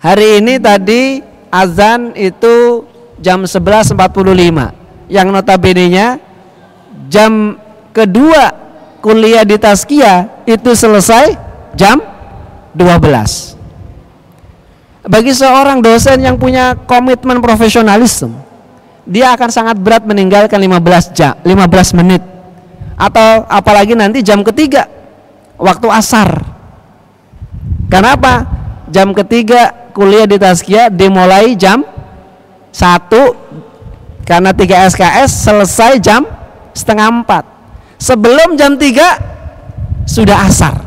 Hari ini tadi azan itu jam 11.45, yang notabene-nya jam kedua kuliah di Tazkiyah itu selesai jam 12. Bagi seorang dosen yang punya komitmen profesionalisme, dia akan sangat berat meninggalkan 15 menit, atau apalagi nanti jam ketiga waktu asar. Kenapa? Jam ketiga kuliah di Tazkiyah dimulai jam 1, karena 3 SKS selesai jam setengah 4. Sebelum jam 3 sudah asar.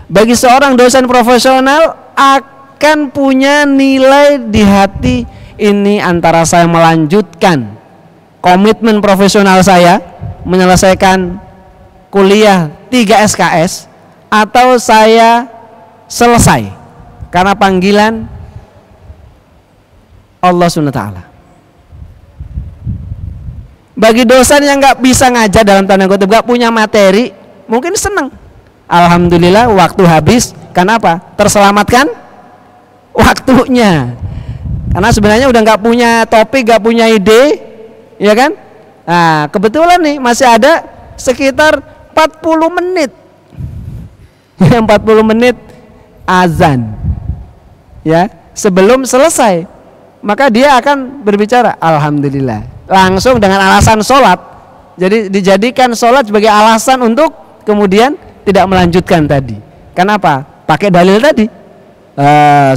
Bagi seorang dosen profesional akan punya nilai di hati, ini antara saya melanjutkan komitmen profesional saya menyelesaikan kuliah 3 SKS, atau saya selesai karena panggilan Allah SWT. Bagi dosen yang nggak bisa ngajar, dalam tanda kutip nggak punya materi, mungkin senang, alhamdulillah waktu habis. Kenapa? Terselamatkan waktunya. Karena sebenarnya udah nggak punya topik, nggak punya ide, ya kan? Nah, kebetulan nih masih ada sekitar 40 menit. 40 menit azan, ya, sebelum selesai. Maka dia akan berbicara, alhamdulillah, langsung dengan alasan sholat. Jadi dijadikan sholat sebagai alasan untuk kemudian tidak melanjutkan tadi. Kenapa? Pakai dalil tadi.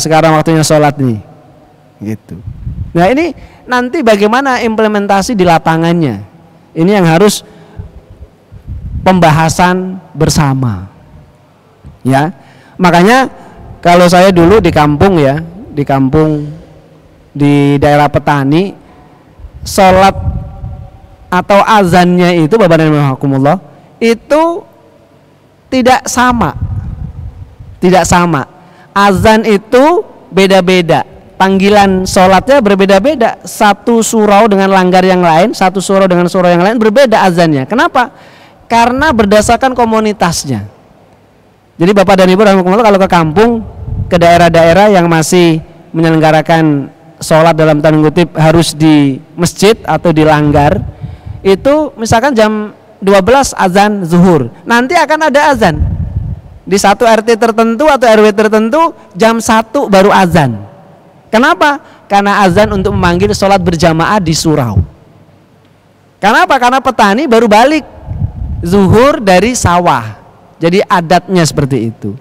Sekarang waktunya sholat nih, gitu. Nah, ini nanti bagaimana implementasi di lapangannya, ini yang harus pembahasan bersama, ya. Makanya kalau saya dulu di kampung, ya, di kampung di daerah petani, sholat atau azannya itu, Bapak dan Ibu rahimakumullah, itu tidak sama. Tidak sama. Azan itu beda-beda. Panggilan sholatnya berbeda-beda. Satu surau dengan langgar yang lain, satu surau dengan surau yang lain berbeda azannya. Kenapa? Karena berdasarkan komunitasnya. Jadi Bapak dan Ibu rahimakumullah, kalau ke kampung, ke daerah-daerah yang masih menyelenggarakan sholat dalam tanda kutip harus di masjid atau di langgar, itu misalkan jam 12 azan zuhur, nanti akan ada azan di satu RT tertentu atau RW tertentu jam 1 baru azan. Kenapa? Karena azan untuk memanggil sholat berjamaah di surau. Kenapa? Karena petani baru balik zuhur dari sawah, jadi adatnya seperti itu.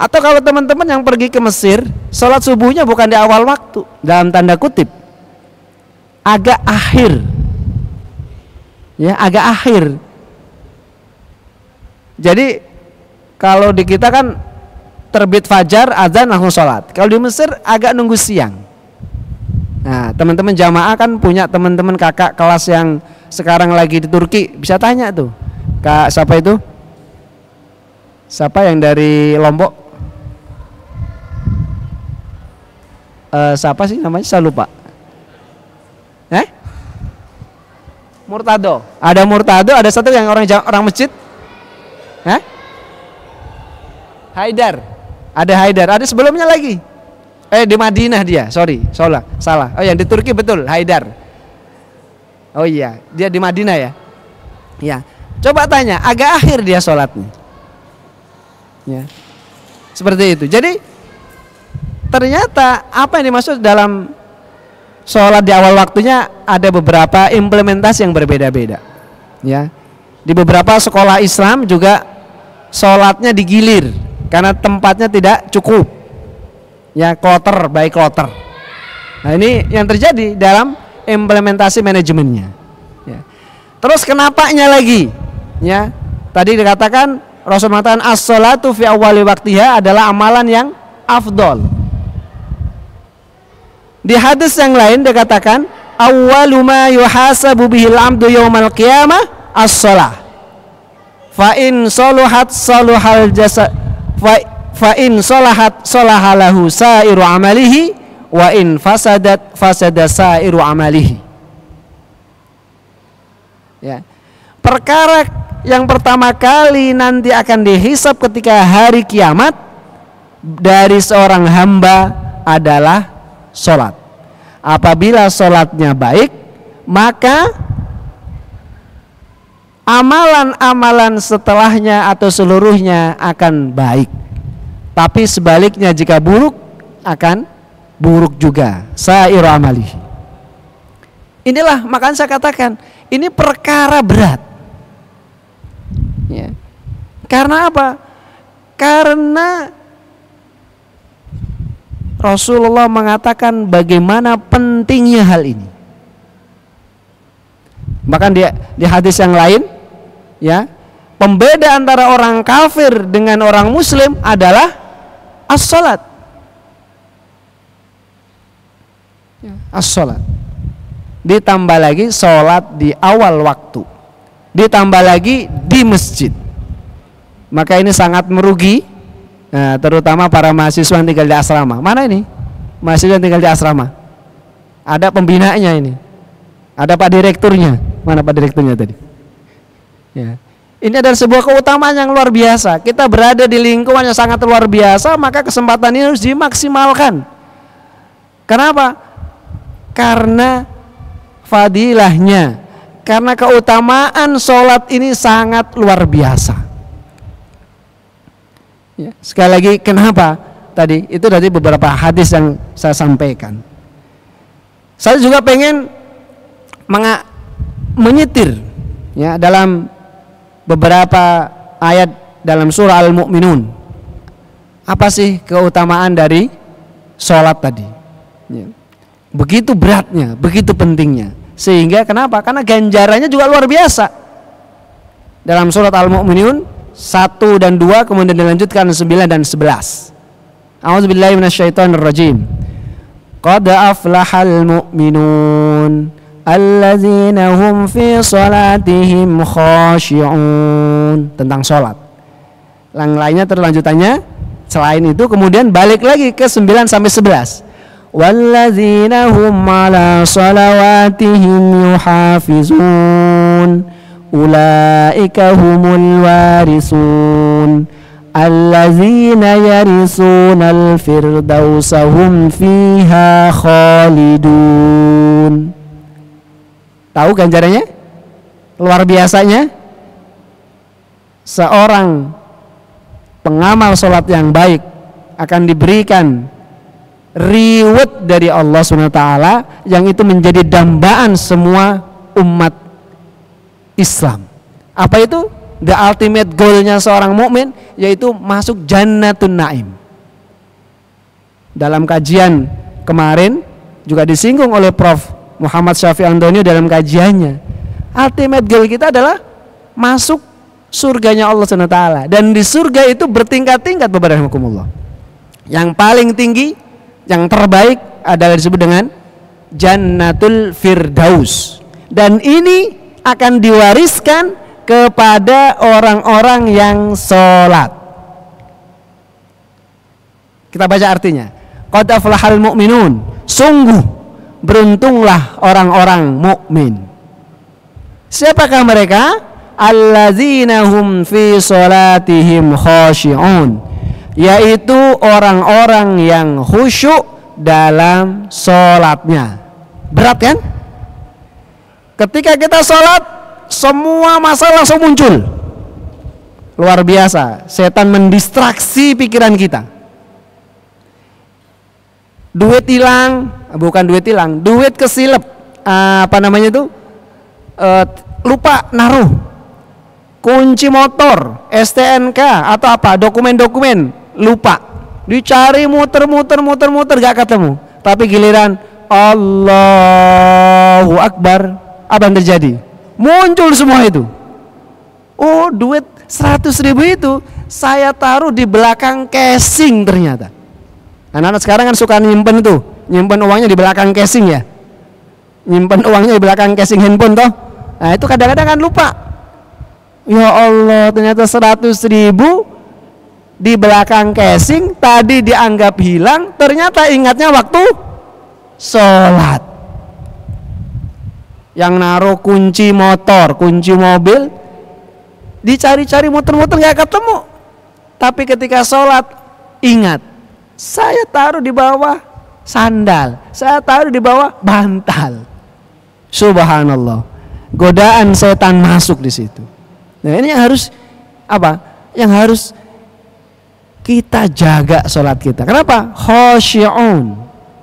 Atau kalau teman-teman yang pergi ke Mesir, sholat subuhnya bukan di awal waktu, dalam tanda kutip, agak akhir, ya, agak akhir. Jadi kalau di kita kan terbit fajar, azan langsung sholat. Kalau di Mesir agak nunggu siang. Nah, teman-teman jamaah kan punya teman-teman kakak kelas yang sekarang lagi di Turki, bisa tanya tuh, Kak siapa itu? Siapa yang dari Lombok? Siapa sih namanya? Saya lupa. Murtado. Ada Murtado, ada satu yang orang masjid. Haidar. Ada Haidar. Ada sebelumnya lagi. Di Madinah dia. Salah. Oh, yang di Turki betul, Haidar. Oh iya, dia di Madinah ya. Ya. Coba tanya, agak akhir dia sholatnya. Ya. Seperti itu. Jadi ternyata apa yang dimaksud dalam sholat di awal waktunya ada beberapa implementasi yang berbeda-beda. Ya. Di beberapa sekolah Islam juga sholatnya digilir karena tempatnya tidak cukup. Ya, kloter by kloter. Nah, ini yang terjadi dalam implementasi manajemennya. Ya. Terus kenapanya lagi? Ya, tadi dikatakan Rasul mengatakan as-sholatu fi awwali waqtiha adalah amalan yang afdol. Di hadis yang lain dikatakan awwalu ma yuhasabu bihil abdu yaumal qiyamah as-shalah. Fa in saluhat saluhal jasad fa in salahat salahalahu sairu amalihi wa in fasadat fasada sairu amalihi. Ya. Perkara yang pertama kali nanti akan dihisab ketika hari kiamat dari seorang hamba adalah sholat. Apabila sholatnya baik, maka amalan-amalan setelahnya atau seluruhnya akan baik. Tapi sebaliknya jika buruk, akan buruk juga. Sa'iru amali. Inilah makanya saya katakan ini perkara berat. Ya. Karena apa? Karena Rasulullah mengatakan bagaimana pentingnya hal ini. Bahkan di hadis yang lain, ya, pembeda antara orang kafir dengan orang muslim adalah as-salat. As-salat. Ditambah lagi salat di awal waktu. Ditambah lagi di masjid. Maka ini sangat merugi, nah, terutama para mahasiswa yang tinggal di asrama. Mana ini? Mahasiswa yang tinggal di asrama. Ada pembinanya ini. Ada Pak Direkturnya. Mana Pak Direkturnya tadi? Ya. Ini adalah sebuah keutamaan yang luar biasa. Kita berada di lingkungan yang sangat luar biasa, maka kesempatan ini harus dimaksimalkan. Kenapa? Karena fadilahnya, karena keutamaan sholat ini sangat luar biasa. Ya, sekali lagi, kenapa? Tadi itu dari beberapa hadis yang saya sampaikan. Saya juga pengen menyitir, ya, dalam beberapa ayat dalam surah Al-Mu'minun. Apa sih keutamaan dari sholat tadi? Ya. Begitu beratnya, begitu pentingnya. Sehingga kenapa? Karena ganjarannya juga luar biasa. Dalam surat Al-Mu'minun 1 dan 2, kemudian dilanjutkan 9 dan 11. A'udzubillahi minasyaitonirrajim. Qad aflahal mu'minun alladzina hum fi salatihim khashi'un. Tentang salat. Yang lainnya terlanjutannya selain itu kemudian balik lagi ke 9 sampai 11. Walladzina hum ala salawatihim yuhafizun ulaika humul warisun alladzina yarisunal firdausa hum fiha khalidun. Tahu ganjarannya? Luar biasanya. Seorang pengamal sholat yang baik akan diberikan reward dari Allah SWT yang itu menjadi dambaan semua umat Islam. Apa itu? The ultimate goalnya seorang mukmin yaitu masuk Jannatun Naim. Dalam kajian kemarin juga disinggung oleh Prof. Muhammad Syafi'i Andonio dalam kajiannya. Ultimate goal kita adalah masuk surganya Allah SWT. Dan di surga itu bertingkat-tingkat Bapak dan Hukumullah. Yang paling tinggi, yang terbaik adalah disebut dengan Jannatul Firdaus. Dan ini akan diwariskan kepada orang-orang yang sholat. Kita baca artinya. Qad aflahal mu'minun. Sungguh beruntunglah orang-orang mukmin. Siapakah mereka? Alladzina hum fi salatihim khashi'un. Yaitu orang-orang yang khusyuk dalam sholatnya. Berat kan? Ketika kita sholat, semua masalah langsung muncul. Luar biasa. Setan mendistraksi pikiran kita. Duit hilang, bukan duit hilang, duit kesilep. Apa namanya itu? Lupa naruh. Kunci motor, STNK atau apa? Dokumen-dokumen lupa. Dicari muter-muter gak ketemu. Tapi giliran Allahu Akbar, apa yang terjadi? Muncul semua itu. Oh, duit 100.000 itu saya taruh di belakang casing ternyata. Anak-anak sekarang kan suka nyimpen tuh, nyimpen uangnya di belakang casing ya. Nyimpen uangnya di belakang casing handphone toh. Nah, itu kadang-kadang kan lupa. Ya Allah, ternyata 100.000 di belakang casing, tadi dianggap hilang, ternyata ingatnya waktu sholat. Yang naruh kunci motor, kunci mobil, dicari-cari muter-muter gak ketemu. Tapi ketika sholat, ingat, saya taruh di bawah sandal, saya taruh di bawah bantal. Subhanallah, godaan setan masuk di situ. Nah, ini yang harus apa? Yang harus kita jaga sholat kita. Kenapa? Khosyi'un.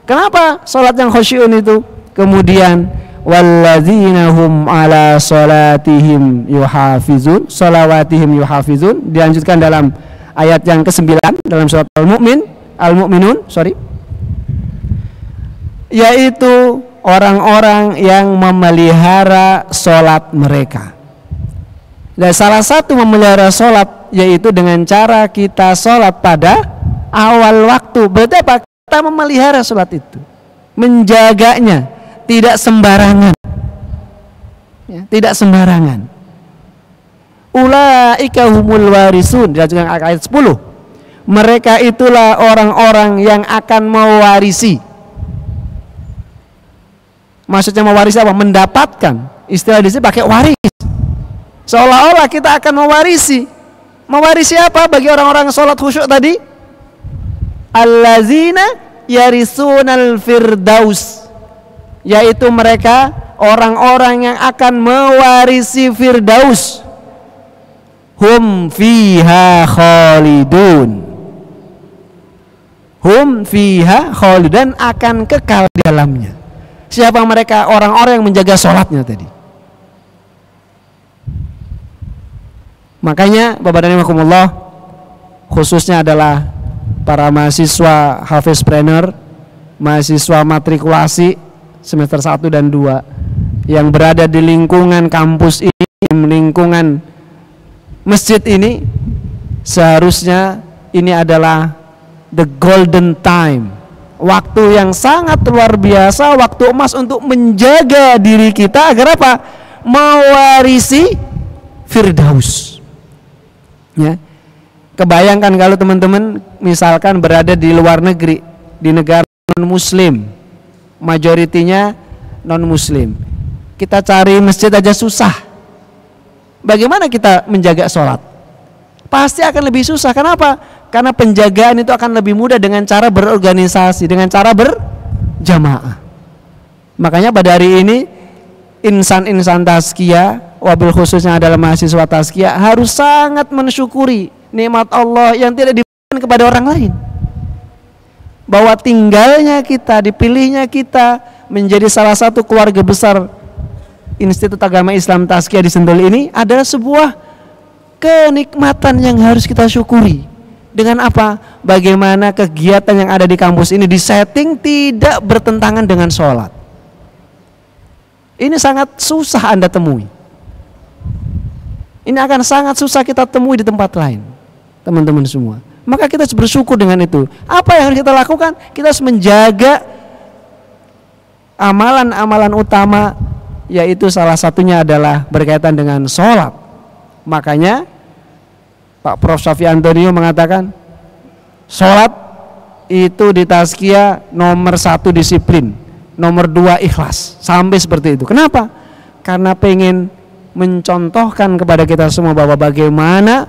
Kenapa sholat yang khosyi'un itu? Kemudian walladzina hum ala sholatihim yuhafizun, sholawatihim yuhafizun. Dilanjutkan dalam ayat yang ke-9 dalam surat Al-Mu'minun, yaitu orang-orang yang memelihara sholat mereka. Dan salah satu memelihara sholat yaitu dengan cara kita sholat pada awal waktu. Berarti apa? Kita memelihara sholat itu, menjaganya, tidak sembarangan, ya, tidak sembarangan. Ulaika humul warisun, dilanjutkan ayat 10. Mereka itulah orang-orang yang akan mewarisi. Maksudnya mewarisi apa? Mendapatkan. Istilah di sini pakai waris. Seolah-olah kita akan mewarisi. Mewarisi apa bagi orang-orang sholat khusyuk tadi? Allazina yarisunal firdaus, yaitu mereka orang-orang yang akan mewarisi firdaus. Hum fiha khalidun. Hum fiha khalidun, akan kekal di dalamnya. Siapa mereka? Orang-orang yang menjaga sholatnya tadi. Makanya Bapak dan Ibu, khususnya adalah para mahasiswa hafizpreneur, mahasiswa matrikulasi semester 1 dan 2 yang berada di lingkungan kampus ini, lingkungan masjid ini, seharusnya ini adalah the golden time, waktu yang sangat luar biasa, waktu emas untuk menjaga diri kita agar apa? Mewarisi firdaus. Ya. Kebayangkan kalau teman-teman misalkan berada di luar negeri, di negara non muslim, majoritinya non muslim, kita cari masjid aja susah. Bagaimana kita menjaga sholat? Pasti akan lebih susah. Kenapa? Karena penjagaan itu akan lebih mudah dengan cara berorganisasi, dengan cara berjamaah. Makanya pada hari ini insan-insan tazkiyah, wabil khususnya adalah mahasiswa tazkiyah, harus sangat mensyukuri nikmat Allah yang tidak diberikan kepada orang lain. Bahwa tinggalnya kita, dipilihnya kita menjadi salah satu keluarga besar Institut Agama Islam Tazkiyah di Sentul ini adalah sebuah kenikmatan yang harus kita syukuri. Dengan apa? Bagaimana kegiatan yang ada di kampus ini disetting tidak bertentangan dengan sholat. Ini sangat susah Anda temui. Ini akan sangat susah kita temui di tempat lain, teman-teman semua. Maka kita harus bersyukur dengan itu. Apa yang harus kita lakukan? Kita harus menjaga amalan-amalan utama, yaitu salah satunya adalah berkaitan dengan sholat. Makanya Pak Prof. Syafi Antonio mengatakan sholat itu di tazkiyah nomor 1 disiplin, nomor 2 ikhlas, sampai seperti itu. Kenapa? Karena pengen mencontohkan kepada kita semua bahwa bagaimana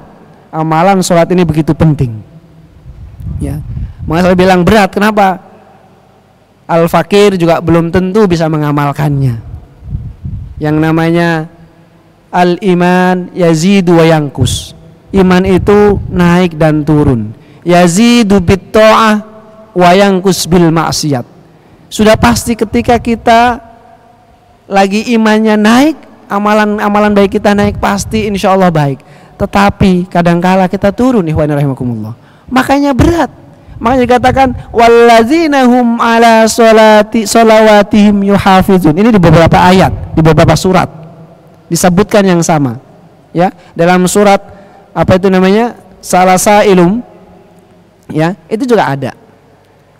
amalan sholat ini begitu penting. Ya, makanya saya bilang berat. Kenapa? Al-fakir juga belum tentu bisa mengamalkannya. Yang namanya al-iman yazidu wa yankus. Iman itu naik dan turun. Yazidu bit ta'ah wa yankus bil maksiat. Sudah pasti ketika kita lagi imannya naik, amalan-amalan baik kita naik, pasti insya Allah baik. Tetapi kadangkala kita turun, ikhwan rahimakumullah. Makanya berat. Makanya dikatakan wallazina hum ala sholawatihim yuhafizun. Ini di beberapa ayat, di beberapa surat disebutkan yang sama. Ya, dalam surat apa itu namanya? Salasailum. Ya, itu juga ada.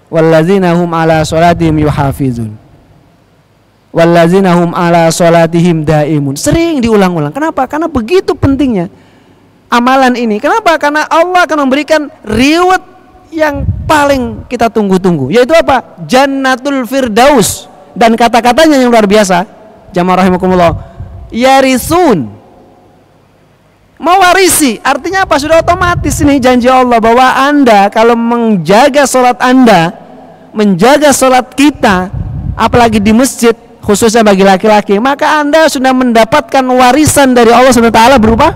Wallazina hum ala sholatihim yuhafizun. Wallazina hum ala sholatihim daimun. Sering diulang-ulang. Kenapa? Karena begitu pentingnya amalan ini. Kenapa? Karena Allah akan memberikan reward yang paling kita tunggu-tunggu, yaitu apa? Jannatul Firdaus. Dan kata-katanya yang luar biasa, jamaah rahimakumullah, yarisun, mewarisi. Artinya apa? Sudah otomatis ini janji Allah bahwa Anda kalau menjaga sholat Anda, menjaga sholat kita, apalagi di masjid, khususnya bagi laki-laki, maka Anda sudah mendapatkan warisan dari Allah SWT berupa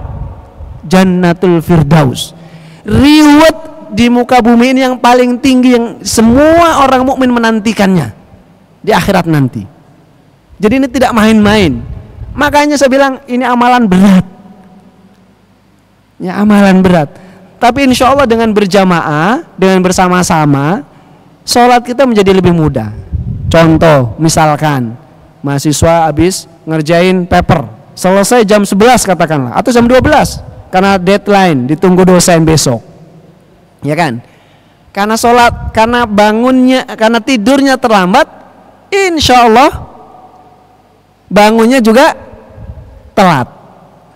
Jannatul Firdaus, reward di muka bumi ini yang paling tinggi, yang semua orang mukmin menantikannya di akhirat nanti. Jadi ini tidak main-main. Makanya saya bilang ini amalan berat, ya, amalan berat. Tapi insya Allah dengan berjamaah, dengan bersama-sama, sholat kita menjadi lebih mudah. Contoh, misalkan mahasiswa habis ngerjain paper, selesai jam 11 katakanlah, atau jam 12 karena deadline, ditunggu dosen besok, ya kan? Karena sholat, karena bangunnya, karena tidurnya terlambat, insya Allah bangunnya juga telat,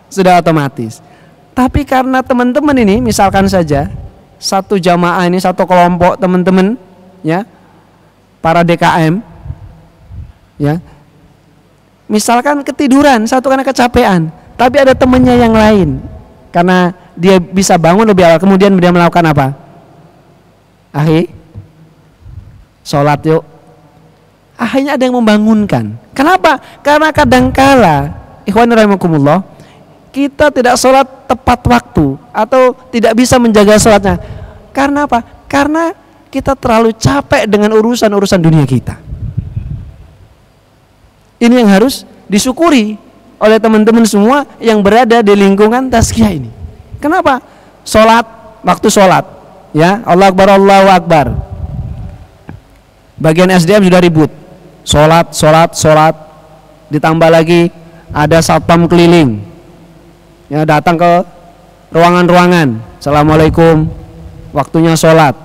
sudah otomatis. Tapi karena teman-teman ini, misalkan saja satu jamaah ini, satu kelompok teman-teman, ya, para DKM, ya, misalkan ketiduran satu karena kecapean, tapi ada temannya yang lain, karena dia bisa bangun lebih awal, kemudian dia melakukan apa? Sholat yuk. Akhirnya ada yang membangunkan. Kenapa? Karena kadangkala, ikhwan rahimakumullah, kita tidak sholat tepat waktu atau tidak bisa menjaga sholatnya. Karena apa? Karena kita terlalu capek dengan urusan-urusan dunia kita. Ini yang harus disyukuri oleh teman-teman semua yang berada di lingkungan tazkiyah ini. Kenapa? Sholat, waktu sholat, ya, Allah Akbar, Allahu Akbar. Bagian SDM sudah ribut, sholat, ditambah lagi ada satpam keliling, ya, datang ke ruangan-ruangan. Assalamualaikum, waktunya sholat.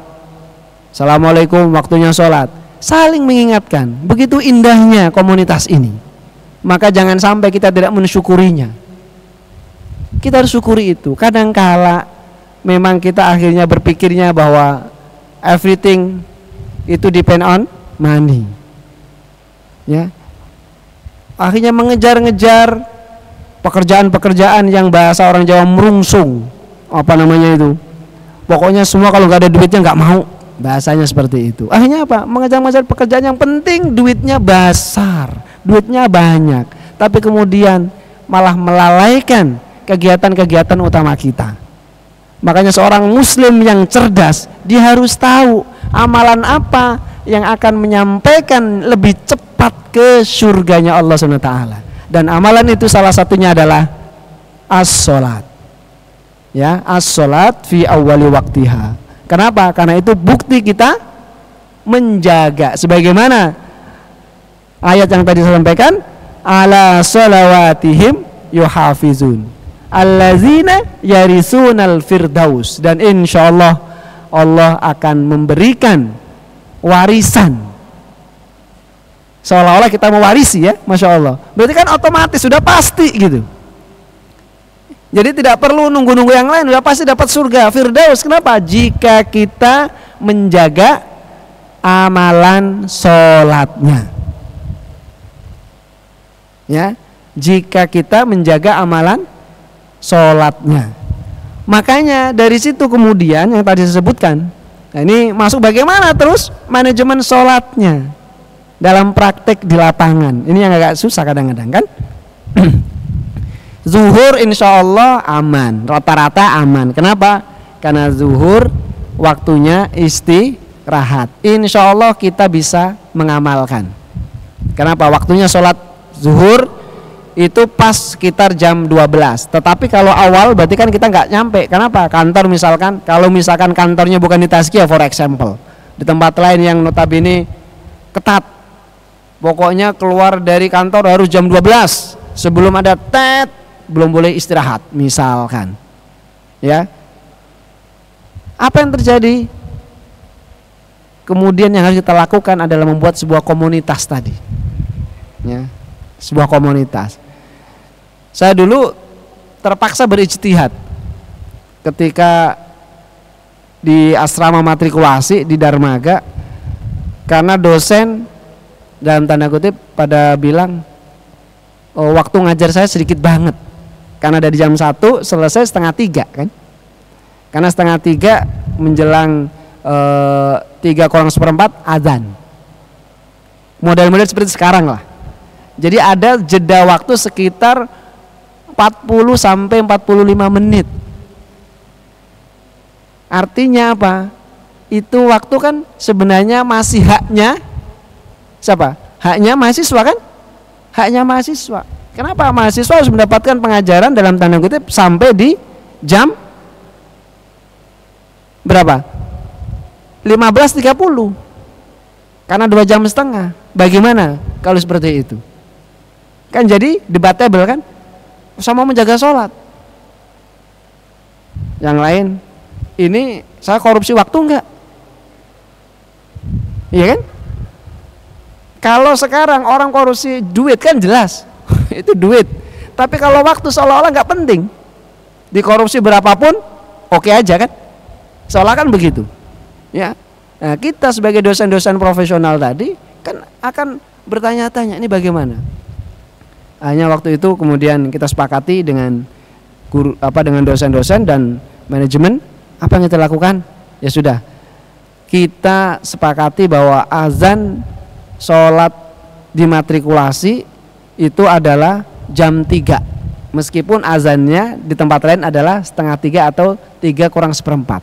Assalamualaikum, waktunya sholat. Saling mengingatkan. Begitu indahnya komunitas ini. Maka jangan sampai kita tidak mensyukurinya. Kita harus syukuri itu. Kadangkala memang kita akhirnya berpikirnya bahwa everything itu depend on money, ya. Akhirnya mengejar-ngejar pekerjaan-pekerjaan yang bahasa orang Jawa merungsung, apa namanya itu, pokoknya semua kalau nggak ada duitnya nggak mau, bahasanya seperti itu. Akhirnya apa? Mengejar-ngejar pekerjaan yang penting duitnya besar, duitnya banyak, tapi kemudian malah melalaikan kegiatan-kegiatan utama kita. Makanya seorang muslim yang cerdas, dia harus tahu amalan apa yang akan menyampaikan lebih cepat ke surganya Allah SWT. Dan amalan itu salah satunya adalah as-sholat, ya, as-sholat fi awwali waktiha. Kenapa? Karena itu bukti kita menjaga, sebagaimana ayat yang tadi saya sampaikan, ala sholawatihim yuhafizun allazina yarisunal firdaus, dan insyaallah Allah akan memberikan warisan, seolah-olah kita mewarisi, ya, Masya Allah. Berarti kan otomatis sudah pasti gitu. Jadi tidak perlu nunggu-nunggu yang lain, sudah pasti dapat surga firdaus. Kenapa? Jika kita menjaga amalan sholatnya, ya, jika kita menjaga amalan sholatnya. Makanya dari situ kemudian yang tadi saya sebutkan, nah ini masuk bagaimana terus manajemen sholatnya dalam praktek di lapangan. Ini yang agak susah kadang-kadang kan. Zuhur insya Allah aman, rata-rata aman. Kenapa? Karena zuhur waktunya istirahat, insya Allah kita bisa mengamalkan. Kenapa? Waktunya sholat zuhur itu pas sekitar jam 12. Tetapi kalau awal berarti kan kita nggak nyampe. Kenapa? Kantor misalkan, kalau misalkan kantornya bukan di tazkiyah, for example, di tempat lain yang notabene ketat, pokoknya keluar dari kantor harus jam 12, sebelum ada tet belum boleh istirahat misalkan, ya. Apa yang terjadi? Kemudian yang harus kita lakukan adalah membuat sebuah komunitas tadi, ya, sebuah komunitas. Saya dulu terpaksa berijtihad ketika di asrama matrikulasi di Darmaga, karena dosen dalam tanda kutip pada bilang, oh, waktu ngajar saya sedikit banget, karena dari jam 1 selesai setengah 3 kan, karena setengah 3 menjelang 3:4 azan. Model-model seperti sekarang lah. Jadi ada jeda waktu sekitar 40 sampai 45 menit. Artinya apa? Itu waktu kan sebenarnya masih haknya siapa? Haknya mahasiswa kan? Haknya mahasiswa. Kenapa mahasiswa harus mendapatkan pengajaran dalam tanda kutip sampai di jam berapa? 15.30. Karena 2,5 jam. Bagaimana kalau seperti itu? Kan jadi debatable kan? Sama menjaga sholat. Yang lain, ini saya korupsi waktu enggak? Iya kan? Kalau sekarang orang korupsi duit kan jelas. Itu duit. Tapi kalau waktu seolah-olah nggak penting. Dikorupsi berapapun oke aja kan? Seolah kan begitu. Ya. Nah, kita sebagai dosen-dosen profesional tadi kan akan bertanya-tanya ini bagaimana? Hanya waktu itu kemudian kita sepakati dengan guru dengan dosen-dosen dan manajemen apa yang kita lakukan? Ya sudah. Kita sepakati bahwa azan sholat dimatrikulasi itu adalah jam 3. Meskipun azannya di tempat lain adalah 2:30 atau 3:4.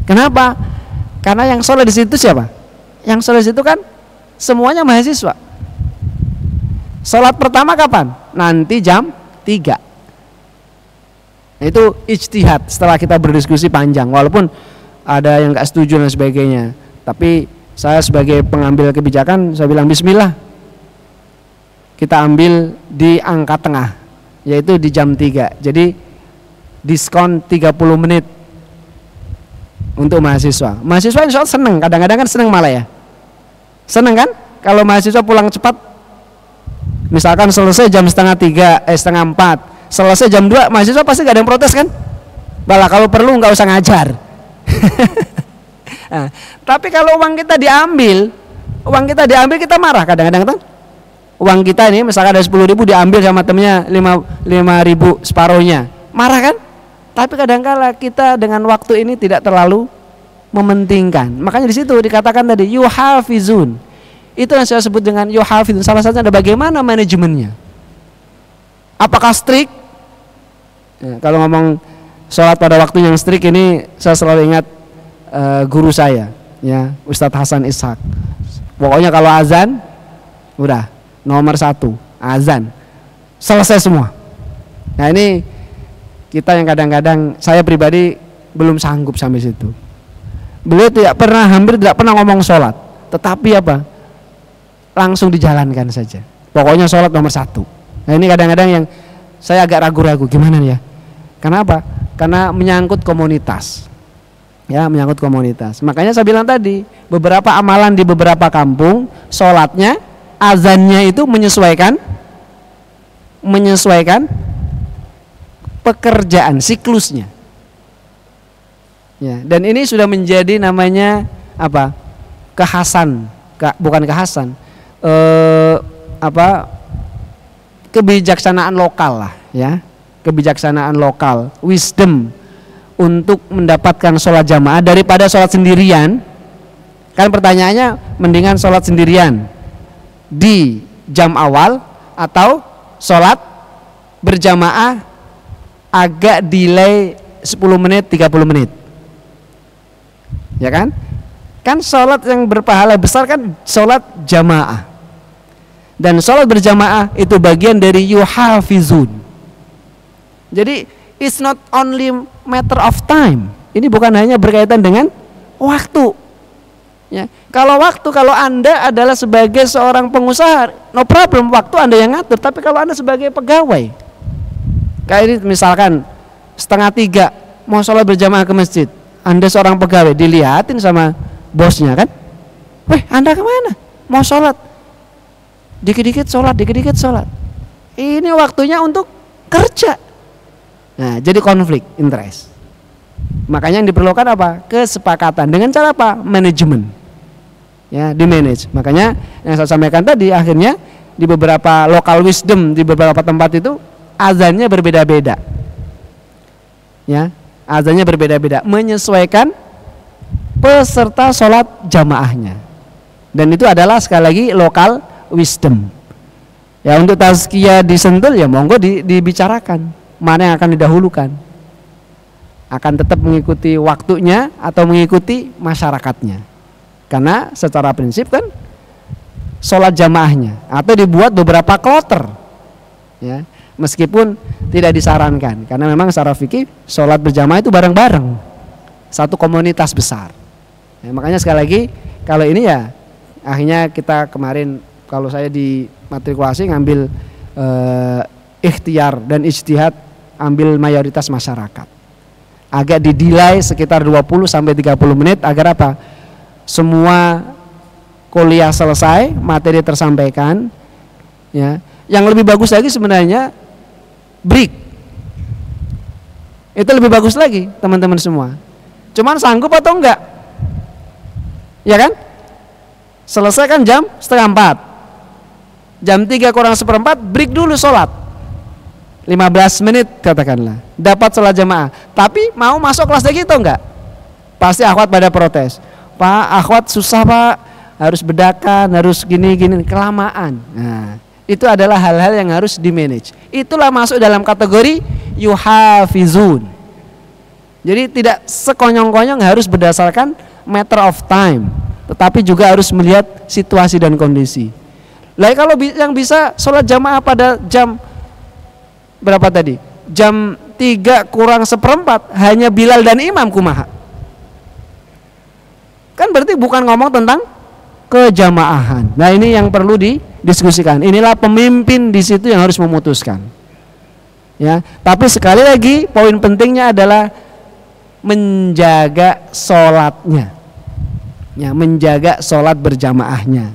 Kenapa? Karena yang sholat di situ siapa? Yang sholat di situ kan semuanya mahasiswa. Sholat pertama kapan? Nanti jam 3. Nah, itu ijtihad setelah kita berdiskusi panjang. Walaupun ada yang nggak setuju dan sebagainya. Tapi saya sebagai pengambil kebijakan saya bilang bismillah. Kita ambil di angka tengah, yaitu di jam 3. Jadi diskon 30 menit untuk mahasiswa. Mahasiswa insya Allah seneng, kadang-kadang kan seneng malah ya. Seneng kan? Kalau mahasiswa pulang cepat, misalkan selesai jam 2:30, 3:30, selesai jam 2, mahasiswa pasti gak ada yang protes kan? Malah kalau perlu nggak usah ngajar. Nah, tapi kalau uang kita diambil kita marah kadang-kadang kan? Uang kita ini misalkan ada 10.000 diambil sama temennya 5.000 separuhnya, marah kan? Tapi kadang-kala kita dengan waktu ini tidak terlalu mementingkan. Makanya di situ dikatakan tadi yuhafizun. Itu yang saya sebut dengan yuhafizun. Salah satunya ada bagaimana manajemennya. Apakah strict? Ya, kalau ngomong sholat pada waktu yang strict ini saya selalu ingat guru saya, ya Ustadz Hasan Ishak. Pokoknya kalau azan udah nomor 1 azan selesai semua. Nah ini kita yang kadang-kadang saya pribadi belum sanggup sampai situ. Beliau hampir tidak pernah ngomong sholat, tetapi apa? Langsung dijalankan saja. Pokoknya sholat nomor 1. Nah ini kadang-kadang yang saya agak ragu-ragu gimana ya? Kenapa? Karena menyangkut komunitas. Ya, menyangkut komunitas. Makanya saya bilang tadi, beberapa amalan di beberapa kampung, sholatnya, azannya itu menyesuaikan pekerjaan, siklusnya. Ya, dan ini sudah menjadi namanya apa? Kekhasan, bukan kekhasan, kebijaksanaan lokal lah, ya, kebijaksanaan lokal, wisdom untuk mendapatkan sholat jamaah daripada sholat sendirian. Kan pertanyaannya mendingan sholat sendirian di jam awal atau sholat berjamaah agak delay 10 menit 30 menit, ya kan? Kan sholat yang berpahala besar kan sholat jamaah, dan sholat berjamaah itu bagian dari yuhafizun. Jadi it's not only matter of time. Ini bukan hanya berkaitan dengan waktu. Ya, kalau Anda adalah sebagai seorang pengusaha, no problem, waktu Anda yang ngatur. Tapi kalau Anda sebagai pegawai, kayak ini misalkan 2:30 mau sholat berjamaah ke masjid, Anda seorang pegawai, dilihatin sama bosnya kan, Anda kemana? Mau sholat? Dikit-dikit sholat. Ini waktunya untuk kerja. Nah, jadi konflik interest. Makanya yang diperlukan apa? Kesepakatan. Dengan cara apa? Manajemen. Ya, di manage. Makanya yang saya sampaikan tadi, akhirnya di beberapa local wisdom di beberapa tempat itu azannya berbeda-beda. Ya, azannya berbeda-beda, menyesuaikan peserta sholat jamaahnya. Dan itu adalah sekali lagi local wisdom. Ya, untuk tazkiyah di Sentul ya monggo dibicarakan mana yang akan didahulukan. Akan tetap mengikuti waktunya atau mengikuti masyarakatnya. Karena secara prinsip kan sholat jamaahnya atau dibuat beberapa kloter. Ya, meskipun tidak disarankan karena memang secara fikih sholat berjamaah itu bareng-bareng. Satu komunitas besar. Ya, makanya sekali lagi kalau ini ya akhirnya kita kemarin kalau saya di matrikulasi ngambil ikhtiar dan ijtihad ambil mayoritas masyarakat. Agak didilai sekitar 20 sampai 30 menit agar apa? Semua kuliah selesai, materi tersampaikan. Ya. Yang lebih bagus lagi sebenarnya break. Itu lebih bagus lagi, teman-teman semua. Cuman sanggup atau enggak? Ya kan? Selesai kan jam 3:30. Jam 3 kurang 1/4 break dulu sholat 15 menit katakanlah. Dapat sholat jamaah. Tapi mau masuk kelas lagi atau enggak? Pasti akhwat pada protes. Pak, akhwat susah pak, harus bedakan, harus gini-gini, kelamaan. Nah, itu adalah hal-hal yang harus di-manage. Itulah masuk dalam kategori yuhafizun. Jadi tidak sekonyong-konyong harus berdasarkan matter of time, tetapi juga harus melihat situasi dan kondisi. Lah kalau yang bisa sholat jamaah pada jam berapa tadi? Jam 3 kurang 1/4 hanya Bilal dan imam kumaha. Kan berarti bukan ngomong tentang kejamaahan. Nah, ini yang perlu didiskusikan. Inilah pemimpin di situ yang harus memutuskan. Ya, tapi sekali lagi poin pentingnya adalah menjaga sholatnya. Ya, menjaga sholat berjamaahnya.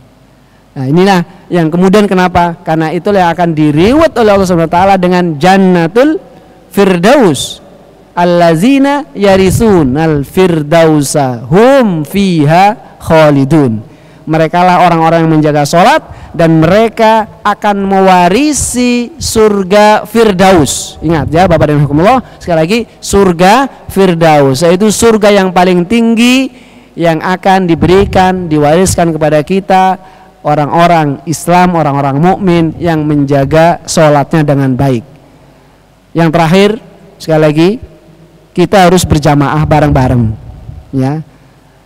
Nah, inilah yang kemudian kenapa? Karena itulah yang akan diriwayat oleh Allah Subhanahu wa taala dengan Jannatul Firdaus. Allazina yarisun al-firdausa hum fiha khalidun. Mereka lah orang-orang yang menjaga sholat dan mereka akan mewarisi surga Firdaus. Ingat ya Bapak dan Hukumullah, sekali lagi surga Firdaus, yaitu surga yang paling tinggi yang akan diberikan, diwariskan kepada kita orang-orang Islam, orang-orang mukmin yang menjaga sholatnya dengan baik. Yang terakhir sekali lagi kita harus berjamaah bareng-bareng. Ya,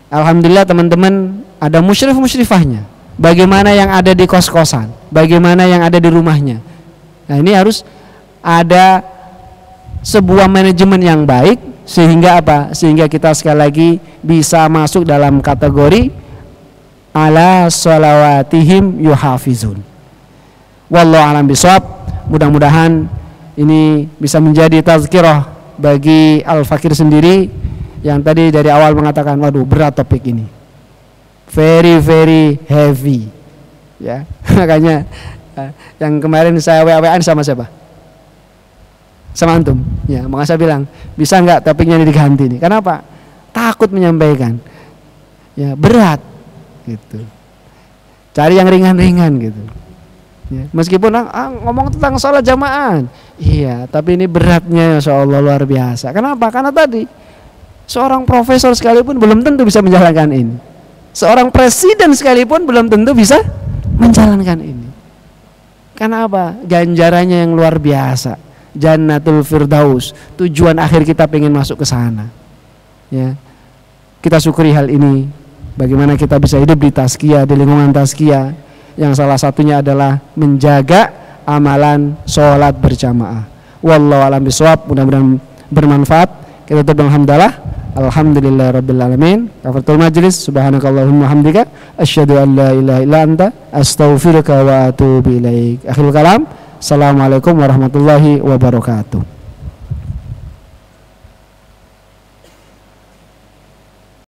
alhamdulillah teman-teman ada musyrif-musyrifahnya. Bagaimana yang ada di kos-kosan, bagaimana yang ada di rumahnya. Nah, ini harus ada sebuah manajemen yang baik sehingga apa? Sehingga kita sekali lagi bisa masuk dalam kategori ala sholawatihim yuhafizun. Wallahu a'lam bishawab. Mudah-mudahan ini bisa menjadi tazkirah bagi Al-Fakir sendiri yang tadi dari awal mengatakan waduh berat topik ini, very very heavy ya. Makanya yang kemarin saya WA-WA sama siapa? Sama antum ya. Makanya saya bilang bisa nggak topiknya ini diganti nih, kenapa? Takut menyampaikan ya, berat gitu, cari yang ringan-ringan gitu ya. Meskipun ngomong tentang sholat jamaah, iya, tapi ini beratnya Masya Allah luar biasa. Kenapa? Karena tadi seorang profesor sekalipun belum tentu bisa menjalankan ini. Seorang presiden sekalipun belum tentu bisa menjalankan ini. Karena apa? Ganjarannya yang luar biasa. Jannatul Firdaus. Tujuan akhir kita pengen masuk ke sana. Ya. Kita syukuri hal ini. Bagaimana kita bisa hidup di tazkiyah, di lingkungan tazkiyah, yang salah satunya adalah menjaga amalan sholat berjamaah. Wallahu a'lam bishawab. Mudah-mudahan bermanfaat. Kita tutup dengan hamdalah. Alhamdulillahirabbil alamin. Kafaratul majlis. Subhanakallahumma hamdika asyhadu an la ilaha illa anta astaghfiruka wa atubu ilaik. Akhirul kalam. Assalamualaikum warahmatullahi wabarakatuh.